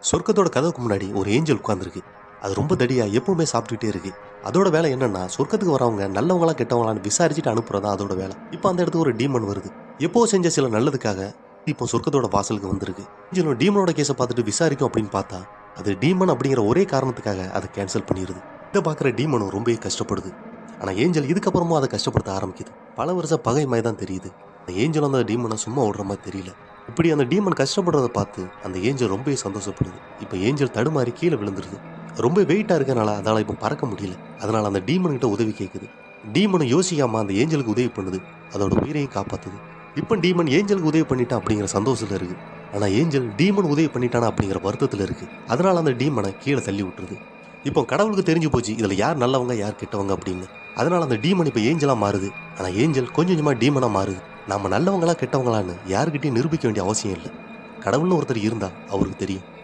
சொர்க்கத்தோட கதவுக்கு முன்னாடி ஒரு ஏஞ்சல் உட்கார்ந்துருக்கு. அது ரொம்ப தடியா எப்பவுமே சாப்பிட்டுக்கிட்டே இருக்கு. அதோட வேலை என்னன்னா, சொர்க்கத்துக்கு வரவங்க நல்லவங்களா கெட்டவங்களான்னு விசாரிச்சுட்டு அனுப்புறதா அதோட வேலை. இப்போ அந்த இடத்துக்கு ஒரு டீமன் வருது. எப்போ செஞ்ச சில நல்லதுக்காக இப்போ சொர்க்கத்தோட வாசலுக்கு வந்திருக்கு. ஏஞ்சலும் டீமனோட கேஸை பார்த்துட்டு விசாரிக்கும் அப்படின்னு பார்த்தா, அது டீமன் அப்படிங்கிற ஒரே காரணத்துக்காக அதை கேன்சல் பண்ணிடுது. இதை பார்க்குற டீமனும் ரொம்பவே கஷ்டப்படுது. ஆனா ஏஞ்சல் இதுக்கப்புறமும் அதை கஷ்டப்படுத்த ஆரம்பிக்குது. பல வருஷ பகை மாதிரி தான் தெரியுது. அந்த ஏஞ்சலும் அந்த டீமனை சும்மா விடுற மாதிரி தெரியல. இப்படி அந்த டீமன் கஷ்டப்படுறத பார்த்து அந்த ஏஞ்சல் ரொம்பவே சந்தோஷப்படுது. இப்போ ஏஞ்சல் தடுமாறி கீழே விழுந்துருது. ரொம்ப வெயிட்டா இருக்கனால அதால இப்போ பறக்க முடியல. அதனால அந்த டீமன் கிட்ட உதவி கேட்குது. டீமனும் யோசிக்காம அந்த ஏஞ்சலுக்கு உதவி பண்ணுது. அதோட உயிரையும் காப்பாத்துது. இப்போ டீமன் ஏஞ்சலுக்கு உதவி பண்ணிட்டான் அப்படிங்கிற சந்தோஷத்துல இருக்கு. ஆனா ஏஞ்சல் டீமன் உதவி பண்ணிட்டானா அப்படிங்கிற வருத்தத்துல இருக்கு. அதனால அந்த டீமனை கீழே தள்ளி விட்டுருது. இப்போ கடவுளுக்கு தெரிஞ்சு போச்சு இதுல யார் நல்லவங்க யார் கெட்டவங்க அப்படின்னு. அதனால அந்த டீமன் இப்போ ஏஞ்சலா மாறுது. ஆனா ஏஞ்சல் கொஞ்சம் கொஞ்சமா டீமனா மாறுது. நாம நல்லவங்களா கெட்டவங்களான்னு யாருக்கிட்டையும் நிரூபிக்க வேண்டிய அவசியம் இல்லை. கடவுள்னு ஒருத்தர் இருந்தா அவருக்கு தெரியும்.